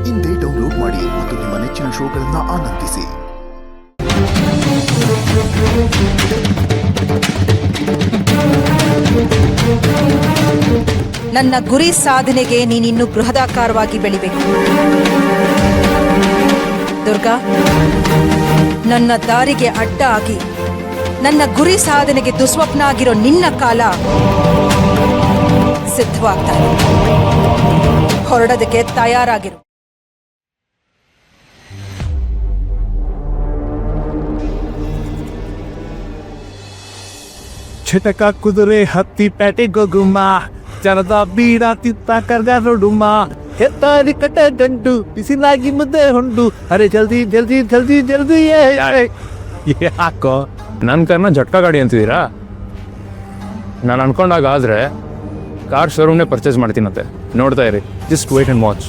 ಇಂದೇ ಡೌನ್ಲೋಡ್ ಮಾಡಿ ಮತ್ತು ನಿಮ್ಮ ನೆಚ್ಚಿನ ಶೋಗಳನ್ನು ಆನಂದಿಸಿ. ನನ್ನ ಗುರಿ ಸಾಧನೆಗೆ ನೀನಿನ್ನು ಬೃಹದಾಕಾರವಾಗಿ ಬೆಳಿಬೇಕು. ದುರ್ಗಾ, ನನ್ನ ದಾರಿಗೆ ಅಡ್ಡ ಆಗಿ ನನ್ನ ಗುರಿ ಸಾಧನೆಗೆ ದುಸ್ವಪ್ನ ಆಗಿರೋ ನಿನ್ನ ಕಾಲ ಸಿದ್ಧವಾಗ್ತಾ ಇದೆ. ಹೊರಡೋದಕ್ಕೆ ತಯಾರಾಗಿರು. ಚಿಟಕ ಕುದುರೆ ಹತ್ತಿ ಪೇಟೆಗೊಗುಮ್ಮ, ಜನದ ಬೀಡ ತಿತ್ತ ಕರ್ಗಾರೊಡುಮ್ಮ, ಹೆತ್ತಾರಿ ಕಟ್ಟ ಗಂಡು ಬಿಸಿಲಾಗಿ ಮುದ್ದೆ ಹೊಂಡು, ಅರೆ ಜಲ್ದಿ ಜಲ್ದಿ ಜಲ್ದಿ ಜಲ್ದಿ. ಯಾಕೋ ನನ್ನ ಕಾರ್ನ ಜಟ್ಕ ಗಾಡಿ ಅಂತಿದ್ದೀರಾ? ನಾನು ಅನ್ಕೊಂಡಾಗ ಆದರೆ ಕಾರ್ ಶೋರೂಮ್ನೇ ಪರ್ಚೇಸ್ ಮಾಡ್ತೀನಂತೆ. ನೋಡ್ತಾ ಇರಿ, just wait and watch.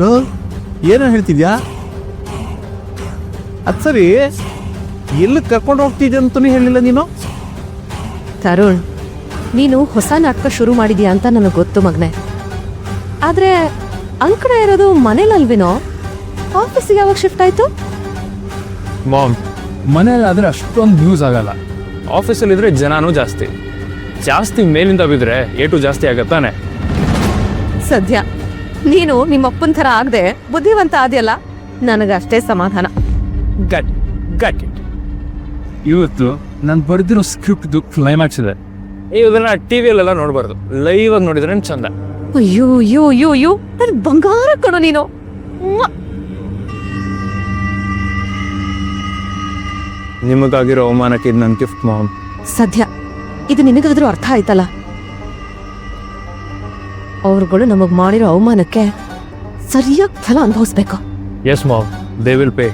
No, ಏನೋ ಹೇಳ್ತಿದ್ಯಾ? ಅದು ಸರಿ, ಎಲ್ಲಿ ಕರ್ಕೊಂಡು ಹೋಗ್ತಿದ್ಯ ಅಂತಲೂ ಹೇಳಿಲ್ಲ ನೀನು. ತರುಣ್, ನೀನು ಹೊಸ ನಾಟಕ ಶುರು ಮಾಡಿದ್ಯಾ ಅಂತ ನನಗೆ ಗೊತ್ತು ಮಗನೆ. ಆದರೆ ಅಂಕಣ ಇರೋದು ಮನೇಲಲ್ವೇನೋ? ಆಫೀಸಿಗೆ ಯಾವಾಗ ಶಿಫ್ಟ್ ಆಯಿತು? ಮಾಮ್, ಮನೇಲಾದರೆ ಅಷ್ಟೊಂದು ನ್ಯೂಸ್ ಆಗಲ್ಲ. ಆಫೀಸಲ್ಲಿದ್ದರೆ ಜನನೂ ಜಾಸ್ತಿ ಜಾಸ್ತಿ ಮೇಲಿಂದ ಬಿದ್ದರೆ ಏಟು ಜಾಸ್ತಿ ಆಗತ್ತಾನೆ. ಸದ್ಯ ನೀನು ನಿಮ್ಮಪ್ಪನ ಥರ ಆಗದೆ ಬುದ್ಧಿವಂತ ಆದ್ಯಲ್ಲ, ನನಗಷ್ಟೇ ಸಮಾಧಾನ. ಗಟ್ ಗಟ್ ಇಟ್. ಇವತ್ತು ನಾನು ಬರೆದಿರೋ ಸ್ಕ್ರಿಪ್ಟ್ದು ಕ್ಲೈಮ್ಯಾಕ್ಸ್ ಇದೆ. ಇದನ್ನ ಟಿವಿಯಲ್ಲೆಲ್ಲ ನೋಡಬಾರ್ದು, ಲೈವ್ ಆಗಿ ನೋಡಿದ್ರೆ ಚಂದ. ಅಯ್ಯೋ ಅಯ್ಯೋ ಅಯ್ಯೋ ಅಯ್ಯೋ, ನನ್ನ ಬಂಗಾರ ಕಣೋ ನೀನು. ನಿಮಗಾಗಿರೋ ಅವಮಾನಕ್ಕೆ ಇದು ನನ್ನ ಗಿಫ್ಟ್ ಮಾಮ್. ಸದ್ಯ ಇದು ನಿನಗಾದ್ರೂ ಅರ್ಥ ಆಯ್ತಲ್ಲ. ಅವ್ರುಗಳು ನಮಗ್ ಮಾಡಿರೋ ಅವಮಾನಕ್ಕೆ ಸರಿಯಾಗಿ ಫಲ ಅನುಭವಿಸ್ಬೇಕು. Yes mom, they will pay.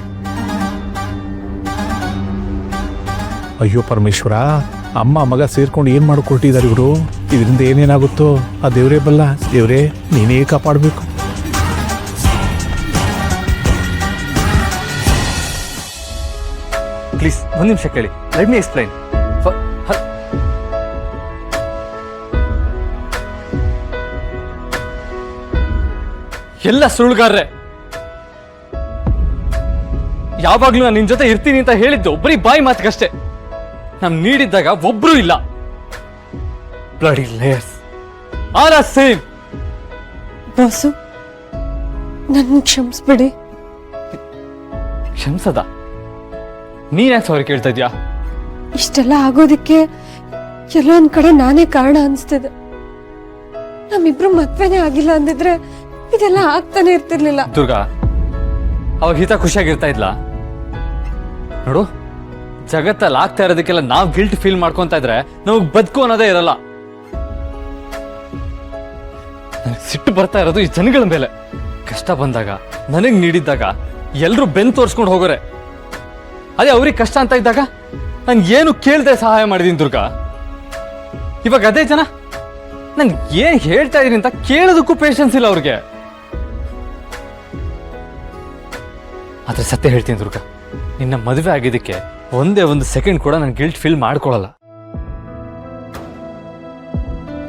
ಅಯ್ಯೋ ಪರಮೇಶ್ವರ, ಅಮ್ಮ ಮಗ ಸೇರ್ಕೊಂಡು ಏನು ಮಾಡಿಕೊಟ್ಟಿದ್ದಾರೆ ಇವರು. ಇದರಿಂದ ಏನೇನಾಗುತ್ತೋ ಆ ದೇವರೇ ಬಲ್ಲ. ದೇವರೇ, ನೀನೇ ಕಾಪಾಡಬೇಕು. ಪ್ಲೀಸ್ ಒಂದು ನಿಮಿಷ ಕೇಳಿ. Let me explain. ಎಲ್ಲ ಸುಳ್ಳುಗಾರ್ರೆ. ಯಾವಾಗ್ಲೂ ನಾನು ನಿನ್ ಜೊತೆ ಇರ್ತೀನಿ ಅಂತ ಹೇಳಿದ್ದು ಬರೀ ಬಾಯಿ ಮಾತಿಗಷ್ಟೇ. ನಾನು ನೀಡಿದ್ದಾಗ ಒಬ್ರು ಇಲ್ಲ. Bloody layers all are same. Boss, ನನ್ನ ಕ್ಷಮಿಸ್ಬಿಡಿ. ಕ್ಷಮಿಸದ? ನೀನ್ ಯಾಕೆ ಸಾರಿ ಕೇಳ್ತಾ ಇದ್ಯಾ? ಇಷ್ಟೆಲ್ಲ ಆಗೋದಕ್ಕೆ ಎಲ್ಲೊಂದ್ ಕಡೆ ನಾನೇ ಕಾರಣ ಅನ್ಸ್ತಿದೆ. ನಮ್ಮಿಬ್ರು ಮದ್ವೆನೇ ಆಗಿಲ್ಲ ಅಂದಿದ್ರೆ ಇದೆಲ್ಲ ಆಗ್ತಾನೆ ಇರ್ತಿರ್ಲಿಲ್ಲ. ದುರ್ಗಾ, ಅವಾಗ ಹಿತ ಖುಷಿಯಾಗಿರ್ತಾ ಇದ್ಲಾ? ನೋಡು, ಜಗತ್ತಲ್ಲಿ ಆಗ್ತಾ ಇರೋದಕ್ಕೆಲ್ಲ ನಾವು ಗಿಲ್ಟ್ ಫೀಲ್ ಮಾಡ್ಕೊಂತ ಇದ್ರೆ ನಮಗ್ ಬದುಕು ಅನ್ನೋದೇ ಇರಲ್ಲ. ನನಗೆ ಸಿಟ್ಟು ಬರ್ತಾ ಇರೋದು ಈ ಜನಗಳ ಮೇಲೆ. ಕಷ್ಟ ಬಂದಾಗ, ನನಗ್ ನೀಡಿದ್ದಾಗ ಎಲ್ರು ಬೆನ್ ತೋರ್ಸ್ಕೊಂಡು ಹೋಗೋರೆ. ಅದೇ ಅವ್ರಿಗೆ ಕಷ್ಟ ಅಂತ ಇದ್ದಾಗ ನಾನು ಏನು ಕೇಳ್ದೆ ಸಹಾಯ ಮಾಡಿದೀನಿ ದುರ್ಗಾ. ಇವಾಗ ಅದೇ ಜನ ನನ್ ಏನ್ ಹೇಳ್ತಾ ಇದೀನಿ ಅಂತ ಕೇಳೋದಕ್ಕೂ ಪೇಷನ್ಸ್ ಇಲ್ಲ ಅವ್ರಿಗೆ. ಆದ್ರೆ ಸತ್ಯ ಹೇಳ್ತೀನಿ ದುರ್ಗಾ, ನಿನ್ನ ಮದುವೆ ಆಗಿದ್ದಕ್ಕೆ ಒಂದೇ ಒಂದು ಸೆಕೆಂಡ್ ಕೂಡ ನಾನು ಗಿಲ್ಟ್ ಫೀಲ್ ಮಾಡ್ಕೊಳ್ಳಲ್ಲ.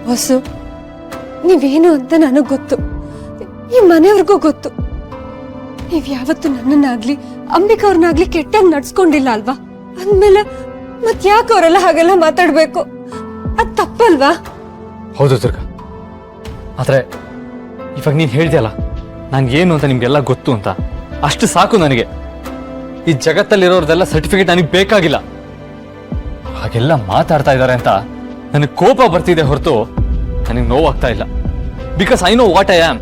ಬಾಸು, ನೀವೇನು ಅಂತ ನನಗ್ ಗೊತ್ತು, ಈ ಮನೆಯವ್ರಿಗೂ ಗೊತ್ತು. ನೀವ್ ಯಾವತ್ತು ನನ್ನನ್ನಾಗ್ಲಿ ಅಂಬಿಕಾ ಅವ್ರನ್ನಾಗ್ಲಿ ಕೆಟ್ಟಾಗಿ ನಡ್ಸ್ಕೊಂಡಿಲ್ಲ ಅಲ್ವಾ? ಅಂದ್ಮೇಲೆ ಮತ್ ಯಾಕೆ ಅವರೆಲ್ಲ ಹಾಗೆಲ್ಲ ಮಾತಾಡ್ಬೇಕು? ಅದ್ ತಪ್ಪಲ್ವಾ? ಹೌದು ದುರ್ಗಾ, ಆದ್ರೆ ಇವಾಗ ನೀನ್ ಹೇಳ್ದಲ್ಲ ನಾನು ಏನು ಅಂತ ನಿಮ್ಗೆಲ್ಲ ಗೊತ್ತು ಅಂತ, ಅಷ್ಟು ಸಾಕು ನನಗೆ. ಈ ಜಗತ್ತಲ್ಲಿರೋರ್ದೆಲ್ಲ ಸರ್ಟಿಫಿಕೇಟ್ ನನಗೆ ಬೇಕಾಗಿಲ್ಲ. ಹಾಗೆಲ್ಲ ಮಾತಾಡ್ತಾ ಇದ್ದಾರೆ ಅಂತ ನನಗೆ ಕೋಪ ಬರ್ತಿದೆ ಹೊರತು ನನಗೆ ನೋವಾಗ್ತಾ ಇಲ್ಲ. Because I know what I am.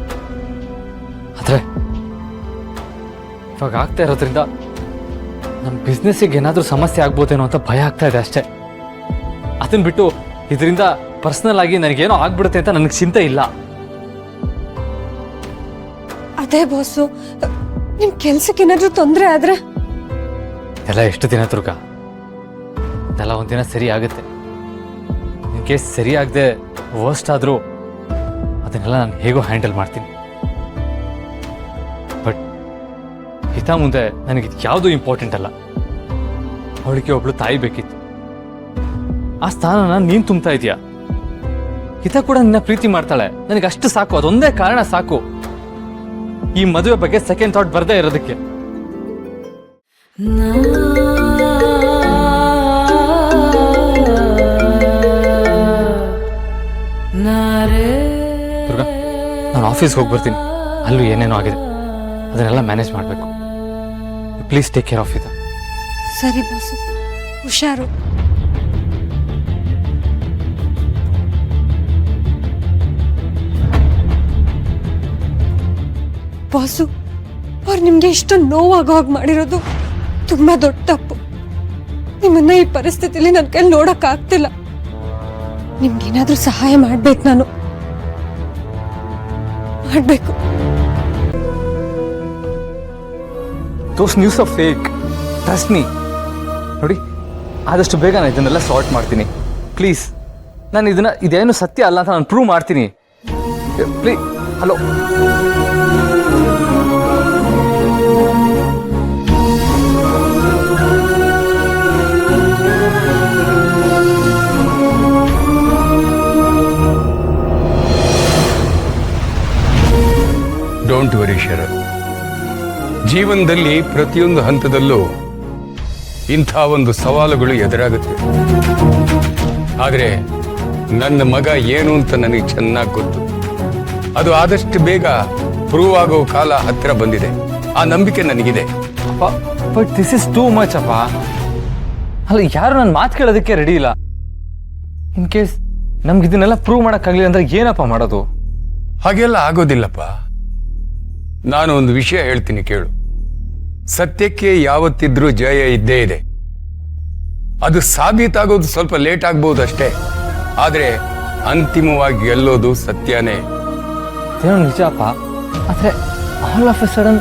ಆದ್ರೆ ಇವಾಗ ಆಗ್ತಾ ಇರೋದ್ರಿಂದ ನಮ್ಮ ಬಿಸ್ನೆಸ್ಸಿಗೆ ಏನಾದ್ರೂ ಸಮಸ್ಯೆ ಆಗ್ಬೋದೇನೋ ಅಂತ ಭಯ ಆಗ್ತಾ ಇದೆ ಅಷ್ಟೇ. ಅದನ್ನ ಬಿಟ್ಟು ಇದರಿಂದ ಪರ್ಸನಲ್ ಆಗಿ ನನಗೇನೋ ಆಗ್ಬಿಡುತ್ತೆ ಅಂತ ನನಗೆ ಚಿಂತೆ ಇಲ್ಲ. ಅದೇ ಬಾಸು, ನಿಮ್ ಕೆಲ್ಸಕ್ಕೆ ಏನಾದ್ರೂ ತೊಂದ್ರೆ ಆದ್ರೆ? ಎಲ್ಲ ಎಷ್ಟು ದಿನ ದುರ್ಗಾ, ಇದೆಲ್ಲ ಒಂದಿನ ಸರಿ ಆಗುತ್ತೆ. ಇನ್ ಕೇಸ್ ಸರಿ ಆಗದೆ ವರ್ಸ್ಟ್ ಆದ್ರೂ ಅದನ್ನೆಲ್ಲ ನಾನು ಹೇಗೋ ಹ್ಯಾಂಡಲ್ ಮಾಡ್ತೀನಿ. ಬಟ್ ಹಿತ ಮುಂದೆ ನನಗೆ ಯಾವುದು ಇಂಪಾರ್ಟೆಂಟ್ ಅಲ್ಲ. ಅವಳಿಗೆ ಒಬ್ಳು ತಾಯಿ ಬೇಕಿತ್ತು, ಆ ಸ್ಥಾನನ ನೀನ್ ತುಂಬ್ತಾ ಇದೀಯ. ಹಿತ ಕೂಡ ನಿನ್ನ ಪ್ರೀತಿ ಮಾಡ್ತಾಳೆ, ನನಗೆ ಅಷ್ಟು ಸಾಕು, ಅದೊಂದೇ ಕಾರಣ ಸಾಕು. ಈ ಮದುವೆ ಬಗ್ಗೆ ಸೆಕೆಂಡ್ ಥಾಟ್ ಬರ್ದೇ ಇರೋದಕ್ಕೆ. ದುರ್ಗಾ, ನಾನು ಆಫೀಸ್ಗೆ ಹೋಗಿ ಬರ್ತೀನಿ. ಅಲ್ಲೂ ಏನೇನೋ ಆಗಿದೆ, ಅದನ್ನೆಲ್ಲ ಮ್ಯಾನೇಜ್ ಮಾಡಬೇಕು. ಪ್ಲೀಸ್ ಟೇಕ್ ಕೇರ್ ಆಫ್ ಇದು. ಸರಿ ಬಾಸು, ಹುಷಾರು. ಬಾಸು, ಅವ್ರು ನಿಮ್ಗೆ ಇಷ್ಟೊಂದು ನೋವಾಗೋ ಹಾಗೆ ಮಾಡಿರೋದು ತುಂಬಾ ದೊಡ್ಡ ತಪ್ಪು. ನಿಮ್ಮನ್ನ ಈ ಪರಿಸ್ಥಿತಿಲಿ ನನ್ನ ಕೈಲಿ ನೋಡಕ್ ಆಗ್ತಿಲ್ಲ. ನಿಮ್ಗೇನಾದ್ರೂ ಸಹಾಯ ಮಾಡ್ಬೇಕು, ನಾನು ಮಾಡ್ಬೇಕು. Those news of fake, trust me. ನೋಡಿ, ಆದಷ್ಟು ಬೇಗ ನಾನು ಇದನ್ನೆಲ್ಲ ಸಾರ್ಟ್ ಮಾಡ್ತೀನಿ. ಪ್ಲೀಸ್, ನಾನು ಇದೇನು ಸತ್ಯ ಅಲ್ಲ ಅಂತ ನಾನು ಪ್ರೂವ್ ಮಾಡ್ತೀನಿ. ಪ್ಲೀಸ್. ಹಲೋ, ಡೋಂಟ್ ವರಿ ಶರತ್. ಜೀವನದಲ್ಲಿ ಪ್ರತಿಯೊಂದು ಹಂತದಲ್ಲೂ ಇಂಥ ಒಂದು ಸವಾಲುಗಳು ಎದುರಾಗುತ್ತೆ. ಆದರೆ ನನ್ನ ಮಗ ಏನು ಅಂತ ನನಗೆ ಚೆನ್ನಾಗಿ ಗೊತ್ತು. ಅದು ಆದಷ್ಟು ಬೇಗ ಪ್ರೂವ್ ಆಗೋ ಕಾಲ ಹತ್ತಿರ ಬಂದಿದೆ. ಆ ನಂಬಿಕೆ ನನಗಿದೆ. But this is too much ಅಪ್ಪ. ಅಲ್ಲ, ಯಾರು ನನ್ನ ಮಾತು ಕೇಳೋದಕ್ಕೆ ರೆಡಿ ಇಲ್ಲ. ಇನ್ ಕೇಸ್ ನಮ್ಗೆ ಇದನ್ನೆಲ್ಲ ಪ್ರೂವ್ ಮಾಡೋಕ್ಕಾಗಲಿಲ್ಲ ಅಂದ್ರೆ ಏನಪ್ಪ ಮಾಡೋದು? ಹಾಗೆಲ್ಲ ಆಗೋದಿಲ್ಲಪ್ಪ. ನಾನು ಒಂದು ವಿಷಯ ಹೇಳ್ತೀನಿ ಕೇಳು. ಸತ್ಯಕ್ಕೆ ಯಾವತ್ತಿದ್ರೂ ಜಯ ಇದ್ದೇ ಇದೆ. ಅದು ಸಾಬೀತಾಗೋದು ಸ್ವಲ್ಪ ಲೇಟ್ ಆಗ್ಬೋದು ಅಷ್ಟೇ, ಆದ್ರೆ ಅಂತಿಮವಾಗಿ ಗೆಲ್ಲೋದು ಸತ್ಯನೇ. ಏನೋ ನಿಜ ಅಪ್ಪ. ಆದ್ರೆ ಆಲ್ ಆಫ್ ಎ ಸಡನ್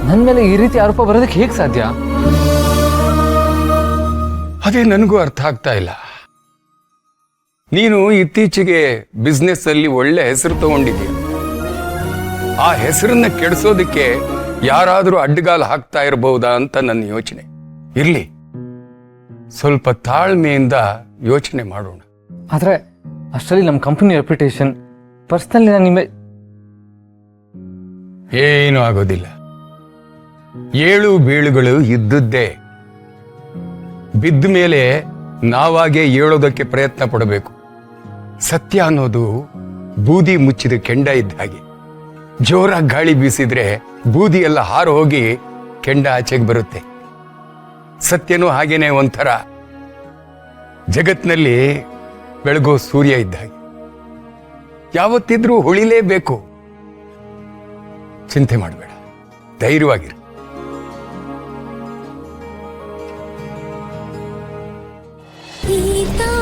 ನನ್ನ ಮೇಲೆ ಈ ರೀತಿ ಆರೋಪ ಬರೋದಕ್ಕೆ ಹೇಗೆ ಸಾಧ್ಯ? ಅದೇ ನನಗೂ ಅರ್ಥ ಆಗ್ತಾ ಇಲ್ಲ. ನೀನು ಇತ್ತೀಚೆಗೆ ಬಿಸ್ನೆಸ್ ಅಲ್ಲಿ ಒಳ್ಳೆ ಹೆಸರು ತಗೊಂಡಿದ್ದೀಯ. ಆ ಹೆಸರನ್ನ ಕೆಡಿಸೋದಕ್ಕೆ ಯಾರಾದರೂ ಅಡ್ಡಗಾಲು ಹಾಕ್ತಾ ಇರಬಹುದಾ ಅಂತ ನನ್ನ ಯೋಚನೆ. ಇರ್ಲಿ, ಸ್ವಲ್ಪ ತಾಳ್ಮೆಯಿಂದ ಯೋಚನೆ ಮಾಡೋಣ. ಆದ್ರೆ ಅಷ್ಟರಲ್ಲಿ ನಮ್ಮ ಕಂಪನಿ ರೆಪ್ಯುಟೇಷನ್, ಪರ್ಸನಲಿ ನಾನು ಏನೂ ಆಗೋದಿಲ್ಲ. ಏಳು ಬೀಳುಗಳು ಇದ್ದದ್ದೇ. ಬಿದ್ದ ಮೇಲೆ ನಾವಾಗೆ ಏಳೋದಕ್ಕೆ ಪ್ರಯತ್ನ ಪಡಬೇಕು. ಸತ್ಯ ಅನ್ನೋದು ಬೂದಿ ಮುಚ್ಚಿದ ಕೆಂಡ ಇದ್ದ ಹಾಗೆ. ಜೋರಾಗಿ ಗಾಳಿ ಬೀಸಿದ್ರೆ ಬೂದಿ ಎಲ್ಲ ಹಾರು ಹೋಗಿ ಕೆಂಡ ಆಚೆಗೆ ಬರುತ್ತೆ. ಸತ್ಯನೂ ಹಾಗೇನೆ ಒಂಥರ ಜಗತ್ನಲ್ಲಿ ಬೆಳಗೋ ಸೂರ್ಯ ಇದ್ದ ಹಾಗೆ. ಯಾವತ್ತಿದ್ರೂ ಹೊಳಿಲೇಬೇಕು. ಚಿಂತೆ ಮಾಡಬೇಡ, ಧೈರ್ಯವಾಗಿರು. ಗೀತಾ